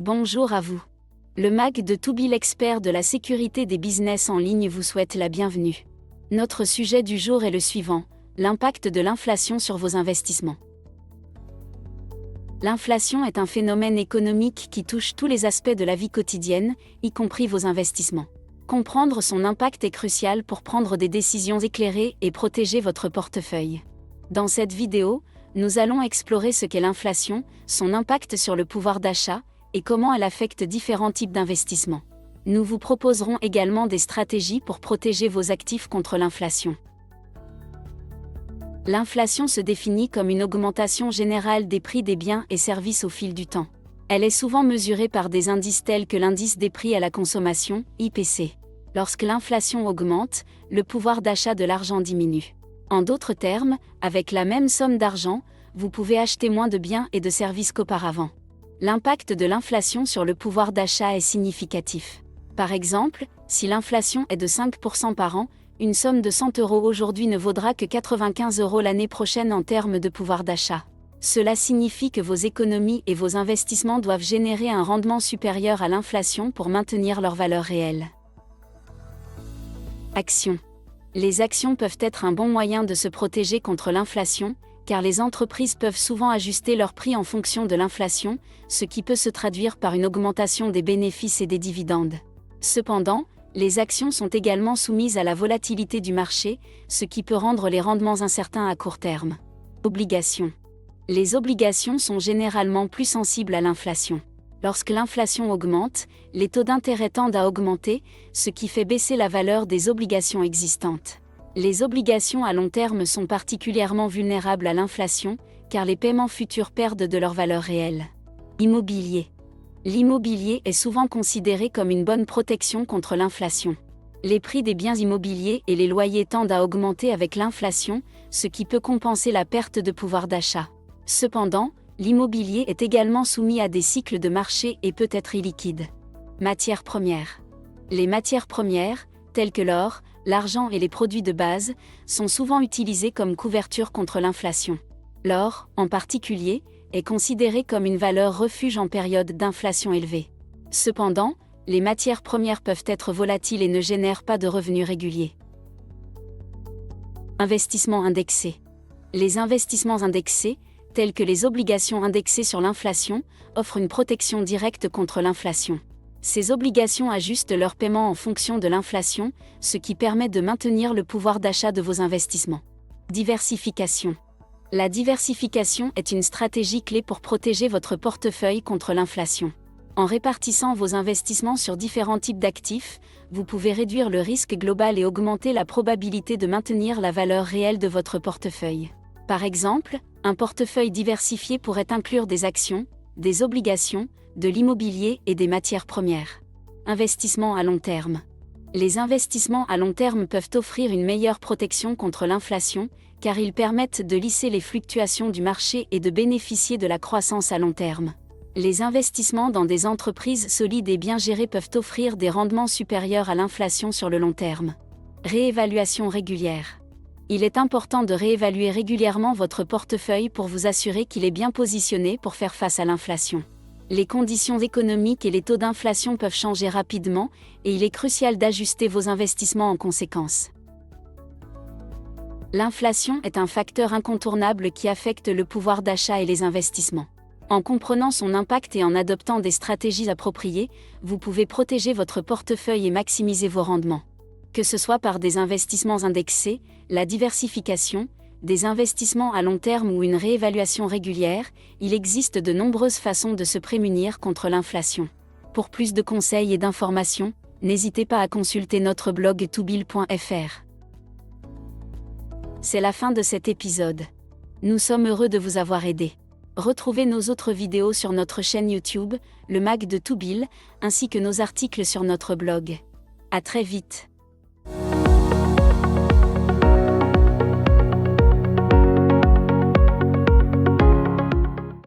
Bonjour à vous. Le MAG de Toubil, expert de la sécurité des business en ligne, vous souhaite la bienvenue. Notre sujet du jour est le suivant: l'impact de l'inflation sur vos investissements. L'inflation est un phénomène économique qui touche tous les aspects de la vie quotidienne, y compris vos investissements. Comprendre son impact est crucial pour prendre des décisions éclairées et protéger votre portefeuille. Dans cette vidéo, nous allons explorer ce qu'est l'inflation, son impact sur le pouvoir d'achat, et comment elle affecte différents types d'investissements. Nous vous proposerons également des stratégies pour protéger vos actifs contre l'inflation. L'inflation se définit comme une augmentation générale des prix des biens et services au fil du temps. Elle est souvent mesurée par des indices tels que l'indice des prix à la consommation, IPC. Lorsque l'inflation augmente, le pouvoir d'achat de l'argent diminue. En d'autres termes, avec la même somme d'argent, vous pouvez acheter moins de biens et de services qu'auparavant. L'impact de l'inflation sur le pouvoir d'achat est significatif. Par exemple, si l'inflation est de 5% par an, une somme de 100 € aujourd'hui ne vaudra que 95 € l'année prochaine en termes de pouvoir d'achat. Cela signifie que vos économies et vos investissements doivent générer un rendement supérieur à l'inflation pour maintenir leur valeur réelle. Actions. Les actions peuvent être un bon moyen de se protéger contre l'inflation, car les entreprises peuvent souvent ajuster leurs prix en fonction de l'inflation, ce qui peut se traduire par une augmentation des bénéfices et des dividendes. Cependant, les actions sont également soumises à la volatilité du marché, ce qui peut rendre les rendements incertains à court terme. Obligations. Les obligations sont généralement plus sensibles à l'inflation. Lorsque l'inflation augmente, les taux d'intérêt tendent à augmenter, ce qui fait baisser la valeur des obligations existantes. Les obligations à long terme sont particulièrement vulnérables à l'inflation, car les paiements futurs perdent de leur valeur réelle. Immobilier. L'immobilier est souvent considéré comme une bonne protection contre l'inflation. Les prix des biens immobiliers et les loyers tendent à augmenter avec l'inflation, ce qui peut compenser la perte de pouvoir d'achat. Cependant, l'immobilier est également soumis à des cycles de marché et peut être illiquide. Matières premières. Les matières premières, telles que l'or, l'argent et les produits de base, sont souvent utilisés comme couverture contre l'inflation. L'or, en particulier, est considéré comme une valeur refuge en période d'inflation élevée. Cependant, les matières premières peuvent être volatiles et ne génèrent pas de revenus réguliers. Investissements indexés. Les investissements indexés, tels que les obligations indexées sur l'inflation, offrent une protection directe contre l'inflation. Ces obligations ajustent leur paiement en fonction de l'inflation, ce qui permet de maintenir le pouvoir d'achat de vos investissements. Diversification. La diversification est une stratégie clé pour protéger votre portefeuille contre l'inflation. En répartissant vos investissements sur différents types d'actifs, vous pouvez réduire le risque global et augmenter la probabilité de maintenir la valeur réelle de votre portefeuille. Par exemple, un portefeuille diversifié pourrait inclure des actions, des obligations, de l'immobilier et des matières premières. Investissements à long terme. Les investissements à long terme peuvent offrir une meilleure protection contre l'inflation, car ils permettent de lisser les fluctuations du marché et de bénéficier de la croissance à long terme. Les investissements dans des entreprises solides et bien gérées peuvent offrir des rendements supérieurs à l'inflation sur le long terme. Réévaluation régulière. Il est important de réévaluer régulièrement votre portefeuille pour vous assurer qu'il est bien positionné pour faire face à l'inflation. Les conditions économiques et les taux d'inflation peuvent changer rapidement, et il est crucial d'ajuster vos investissements en conséquence. L'inflation est un facteur incontournable qui affecte le pouvoir d'achat et les investissements. En comprenant son impact et en adoptant des stratégies appropriées, vous pouvez protéger votre portefeuille et maximiser vos rendements. Que ce soit par des investissements indexés, la diversification, des investissements à long terme ou une réévaluation régulière, il existe de nombreuses façons de se prémunir contre l'inflation. Pour plus de conseils et d'informations, n'hésitez pas à consulter notre blog toubil.fr. C'est la fin de cet épisode. Nous sommes heureux de vous avoir aidé. Retrouvez nos autres vidéos sur notre chaîne YouTube, le MAG de Toubil, ainsi que nos articles sur notre blog. À très vite.